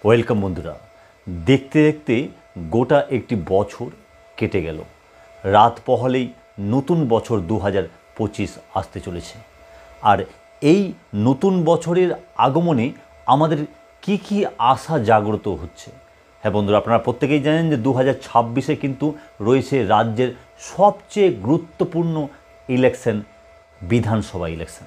Welcome বন্ধুরা। দেখতে দেখতে গোটা একটি বছর কেটে গেল। রাত পোহালেই নতুন বছর 2025 আসতে চলেছে। আর এই নতুন বছরের আগমনে আমাদের কি কি আশা জাগ্রত হচ্ছে। হ্যাঁ বন্ধুরা, আপনারা প্রত্যেকেই জানেন যে 2026-এ কিন্তু রয়েছে রাজ্যের সবচেয়ে গুরুত্বপূর্ণ ইলেকশন, বিধানসভা ইলেকশন।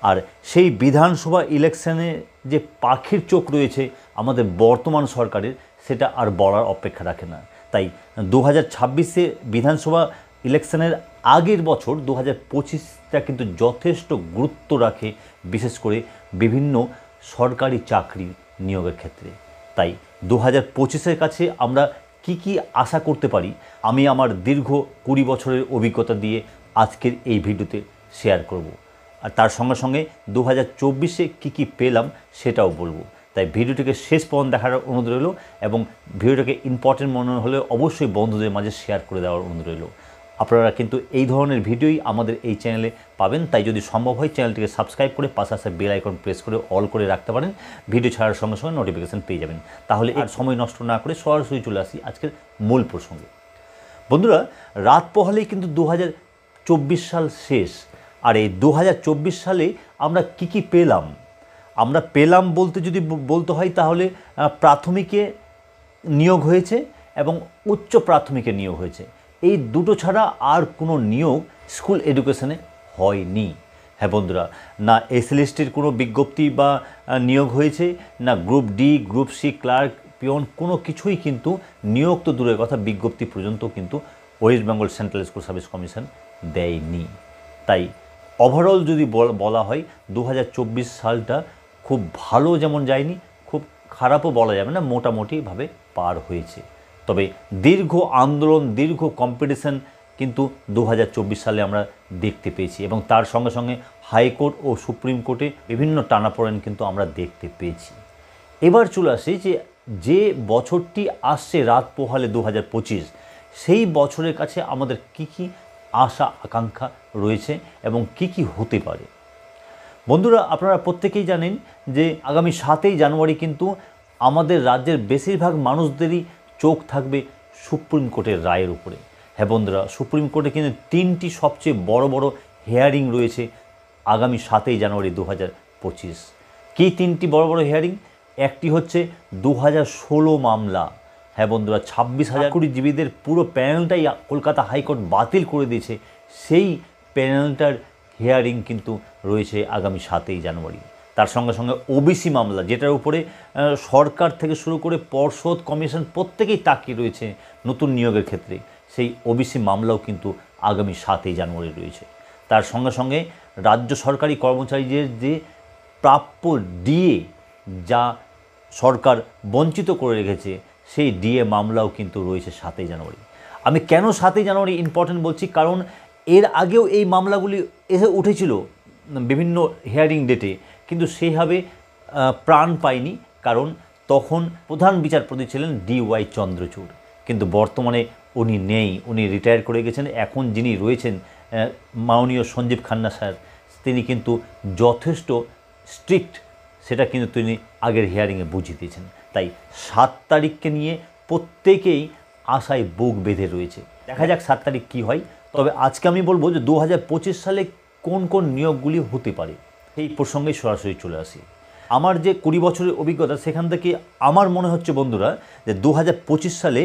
আর সেই বিধানসভা ইলেকশনে যে পাখির চোখ রয়েছে আমাদের বর্তমান সরকারের, সেটা আর বলার অপেক্ষা রাখে না। তাই 2026-এ বিধানসভা ইলেকশনের আগের বছর 2025টা কিন্তু যথেষ্ট গুরুত্ব রাখে, বিশেষ করে বিভিন্ন সরকারি চাকরি নিয়োগের ক্ষেত্রে। তাই 2025-এর কাছে আমরা কি আশা করতে পারি, আমি আমার দীর্ঘ 20 বছরের অভিজ্ঞতা দিয়ে আজকের এই ভিডিওতে শেয়ার করব। আর তার সঙ্গে সঙ্গে 2024-এ কী পেলাম সেটাও বলবো। তাই ভিডিওটিকে শেষ পর্যন্ত দেখার অনুরোধ রইল, এবং ভিডিওটাকে ইম্পর্টেন্ট মনে হলে অবশ্যই বন্ধুদের মাঝে শেয়ার করে দেওয়ার অনুরোধ রইল। আপনারা কিন্তু এই ধরনের ভিডিওই আমাদের এই চ্যানেলে পাবেন। তাই যদি সম্ভব হয় চ্যানেলটিকে সাবস্ক্রাইব করে পাশে আসা বেল আইকন প্রেস করে অল করে রাখতে পারেন। ভিডিও ছাড়ার সঙ্গে সঙ্গে নোটিফিকেশান পেয়ে যাবেন। তাহলে আর সময় নষ্ট না করে সরাসরি চলে আসি আজকের মূল প্রসঙ্গে। বন্ধুরা, রাত পোহালেই কিন্তু 2024 সাল শেষ। আর এই 2024 সালে আমরা কি পেলাম? আমরা পেলাম বলতে যদি বলতে হয় তাহলে প্রাথমিকে নিয়োগ হয়েছে এবং উচ্চ প্রাথমিকে নিয়োগ হয়েছে। এই দুটো ছাড়া আর কোনো নিয়োগ স্কুল এডুকেশনে হয়নি। হ্যাঁ বন্ধুরা, না এসএলএসটির কোনো বিজ্ঞপ্তি বা নিয়োগ হয়েছে, না group D, group C, clerk, peon কোনো কিছুই কিন্তু নিয়োগ তো দূরের কথা, বিজ্ঞপ্তি পর্যন্ত কিন্তু West Bengal central school service commission দেয়নি। তাই ওভারঅল যদি বলা হয় 2024 সালটা খুব ভালো যেমন যায়নি, খুব খারাপও বলা যাবে না, মোটামুটিভাবে পার হয়েছে। তবে দীর্ঘ আন্দোলন, দীর্ঘ কম্পিটিশন কিন্তু 2024 সালে আমরা দেখতে পেয়েছি, এবং তার সঙ্গে সঙ্গে হাইকোর্ট ও সুপ্রিম কোর্টে বিভিন্ন টানাপোড়েন কিন্তু আমরা দেখতে পেয়েছি। এবার চলে আসি যে বছরটি আসছে রাত পোহালে 2025, সেই বছরের কাছে আমাদের কি আশা আকাঙ্ক্ষা রয়েছে এবং কি হতে পারে। বন্ধুরা, আপনারা প্রত্যেকেই জানেন যে আগামী 7ই জানুয়ারি কিন্তু আমাদের রাজ্যের বেশিরভাগ মানুষদেরই চোখ থাকবে সুপ্রিম কোর্টের রায়ের উপরে। হ্যাঁ বন্ধুরা, সুপ্রিম কোর্টে কিন্তু 3টি সবচেয়ে বড় হিয়ারিং রয়েছে আগামী 7ই জানুয়ারি 2025। কী 3টি বড় হিয়ারিং? একটি হচ্ছে 2016 মামলা। হ্যাঁ বন্ধুরা, 26,000 চাকরিজীবীদের পুরো প্যানেলটাই কলকাতা হাইকোর্ট বাতিল করে দিয়েছে। সেই প্যানেলটার হিয়ারিং কিন্তু রয়েছে আগামী 7ই জানুয়ারি। তার সঙ্গে সঙ্গে ওবিসি মামলা, যেটার উপরে সরকার থেকে শুরু করে পর্ষদ, কমিশন প্রত্যেকেই তাকিয়ে রয়েছে নতুন নিয়োগের ক্ষেত্রে, সেই ওবিসি মামলাও কিন্তু আগামী 7ই জানুয়ারি রয়েছে। তার সঙ্গে সঙ্গে রাজ্য সরকারি কর্মচারীদের যে প্রাপ্য ডিএ, যা সরকার বঞ্চিত করে রেখেছে, সেই ডিএ মামলাও কিন্তু রয়েছে 7ই জানুয়ারি। আমি কেন 7ই জানুয়ারি ইম্পর্টেন্ট বলছি, কারণ এর আগেও এই মামলাগুলি এসে উঠেছিল বিভিন্ন হিয়ারিং ডেটে, কিন্তু সেইভাবে প্রাণ পায়নি, কারণ তখন প্রধান বিচারপতি ছিলেন DY চন্দ্রচূড়। কিন্তু বর্তমানে উনি নেই, উনি রিটায়ার করে গেছেন। এখন যিনি রয়েছেন মাননীয় সঞ্জীব খান্না স্যার, তিনি কিন্তু যথেষ্ট স্ট্রিক্ট, সেটা কিন্তু তিনি আগের হিয়ারিংয়ে বুঝিয়ে দিয়েছেন। তাই 7 তারিখকে নিয়ে প্রত্যেকেই আশায় বুক বেঁধে রয়েছে। দেখা যাক 7 তারিখ কী হয়। তবে আজকে আমি বলবো যে 2025 সালে কোন নিয়োগগুলি হতে পারে, এই প্রসঙ্গে সরাসরি চলে আসি। আমার যে 20 বছরের অভিজ্ঞতা, সেখান থেকে আমার মনে হচ্ছে বন্ধুরা যে 2025 সালে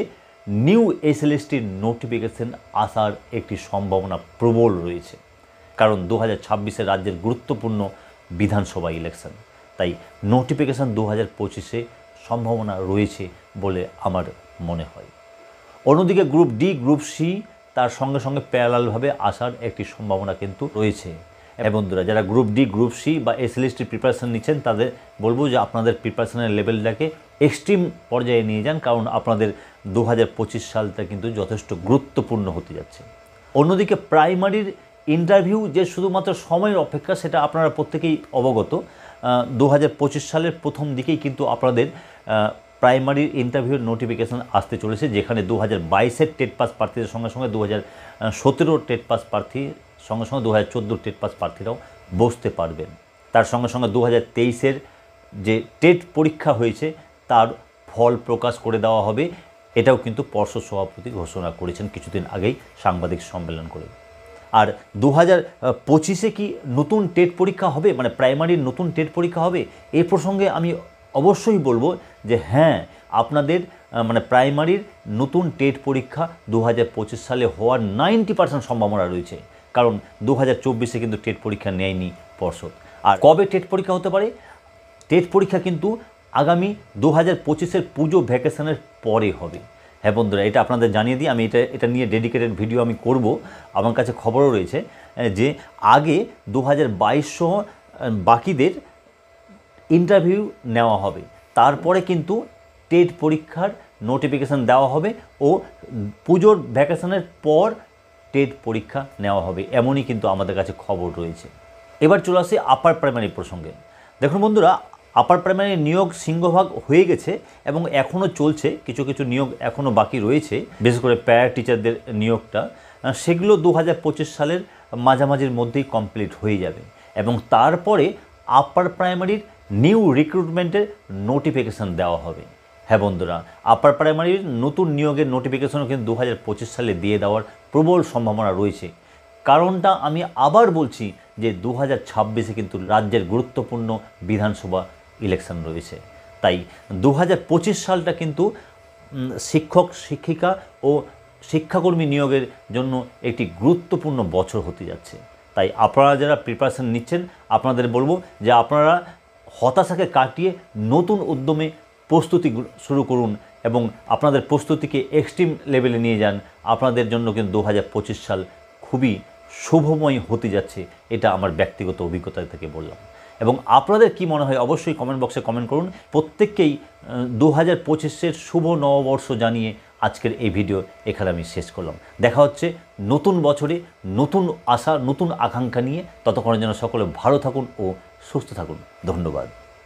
নিউ এসএলএসটির নোটিফিকেশন আসার একটি সম্ভাবনা প্রবল রয়েছে। কারণ 2026-এ রাজ্যের গুরুত্বপূর্ণ বিধানসভা ইলেকশন। তাই নোটিফিকেশান 2025-এ সম্ভাবনা রয়েছে বলে আমার মনে হয়। অন্যদিকে গ্রুপ ডি, গ্রুপ সি তার সঙ্গে সঙ্গে প্যারালালভাবে আসার একটি সম্ভাবনা কিন্তু রয়েছে। বন্ধুরা, যারা গ্রুপ ডি, গ্রুপ সি বা এসএলএসটির প্রিপারেশান নিচ্ছেন, তাদের বলবো যে আপনাদের প্রিপারেশানের লেভেলটাকে এক্সট্রিম পর্যায়ে নিয়ে যান, কারণ আপনাদের 2025 সালটা কিন্তু যথেষ্ট গুরুত্বপূর্ণ হতে যাচ্ছে। অন্যদিকে প্রাইমারির ইন্টারভিউ যে শুধুমাত্র সময়ের অপেক্ষা, সেটা আপনারা প্রত্যেকেই অবগত। 2025 সালের প্রথম দিকেই কিন্তু আপনাদের প্রাইমারির ইন্টারভিউর নোটিফিকেশান আসতে চলেছে, যেখানে 2022-এর টেট পাস প্রার্থীদের সঙ্গে সঙ্গে 2017 টেট পাস প্রার্থীর সঙ্গে সঙ্গে 2014 টেট পাস প্রার্থীরাও বসতে পারবেন। তার সঙ্গে সঙ্গে 2023-এর যে টেট পরীক্ষা হয়েছে, তার ফল প্রকাশ করে দেওয়া হবে, এটাও কিন্তু পর্ষদ সভাপতি ঘোষণা করেছেন কিছুদিন আগেই সাংবাদিক সম্মেলন করে। আর 2025-এ কি নতুন টেট পরীক্ষা হবে, মানে প্রাইমারির নতুন টেট পরীক্ষা হবে, এই প্রসঙ্গে আমি অবশ্যই বলবো যে হ্যাঁ, আপনাদের মানে প্রাইমারির নতুন টেট পরীক্ষা 2025 সালে হওয়ার 90% সম্ভাবনা রয়েছে। কারণ 2024-এ কিন্তু টেট পরীক্ষা নেয়নি পর্ষদ। আর কবে টেট পরীক্ষা হতে পারে? টেট পরীক্ষা কিন্তু আগামী 2025-এর পুজো ভ্যাকেশনের পরে হবে। হ্যাঁ বন্ধুরা, এটা আপনাদের জানিয়ে দিই, আমি এটা নিয়ে ডেডিকেটেড ভিডিও আমি করব। আমার কাছে খবরও রয়েছে যে আগে 2022 বাকিদের ইন্টারভিউ নেওয়া হবে, তারপরে কিন্তু টেট পরীক্ষার নোটিফিকেশান দেওয়া হবে ও পুজোর ভ্যাকেশনের পর টেট পরীক্ষা নেওয়া হবে, এমনই কিন্তু আমাদের কাছে খবর রয়েছে। এবার চলে আসি আপার প্রাইমারি প্রসঙ্গে। দেখুন বন্ধুরা, আপার প্রাইমারি নিয়োগ সিংহভাগ হয়ে গেছে এবং এখনও চলছে, কিছু কিছু নিয়োগ এখনও বাকি রয়েছে, বিশেষ করে প্যারা টিচারদের নিয়োগটা, সেগুলো 2025 সালের মাঝামাঝির মধ্যেই কমপ্লিট হয়ে যাবে এবং তারপরে আপার প্রাইমারির নিউ রিক্রুটমেন্টের নোটিফিকেশান দেওয়া হবে। হ্যাঁ বন্ধুরা, আপার প্রাইমারির নতুন নিয়োগের নোটিফিকেশনও কিন্তু 2025 সালে দিয়ে দেওয়ার প্রবল সম্ভাবনা রয়েছে। কারণটা আমি আবার বলছি যে 2026-এ কিন্তু রাজ্যের গুরুত্বপূর্ণ বিধানসভা ইলেকশন রয়েছে, তাই 2025 সালটা কিন্তু শিক্ষক শিক্ষিকা ও শিক্ষাকর্মী নিয়োগের জন্য একটি গুরুত্বপূর্ণ বছর হতে যাচ্ছে। তাই আপনারা যারা প্রিপারেশন নিচ্ছেন, আপনাদের বলবো যে আপনারা হতাশাকে কাটিয়ে নতুন উদ্যমে প্রস্তুতি শুরু করুন এবং আপনাদের প্রস্তুতিকে এক্সট্রিম লেভেলে নিয়ে যান। আপনাদের জন্য কিন্তু 2025 সাল খুবই শুভময় হতে যাচ্ছে, এটা আমার ব্যক্তিগত অভিজ্ঞতা থেকে বললাম। এবং আপনাদের কি মনে হয় অবশ্যই কমেন্ট বক্সে কমেন্ট করুন। প্রত্যেককেই 2025-এর শুভ নববর্ষ জানিয়ে আজকের এই ভিডিও এখানে আমি শেষ করলাম। দেখা হচ্ছে নতুন বছরে নতুন আশা, নতুন আকাঙ্ক্ষা নিয়ে। ততক্ষণের জন্য সকলে ভালো থাকুন ও সুস্থ থাকুন। ধন্যবাদ।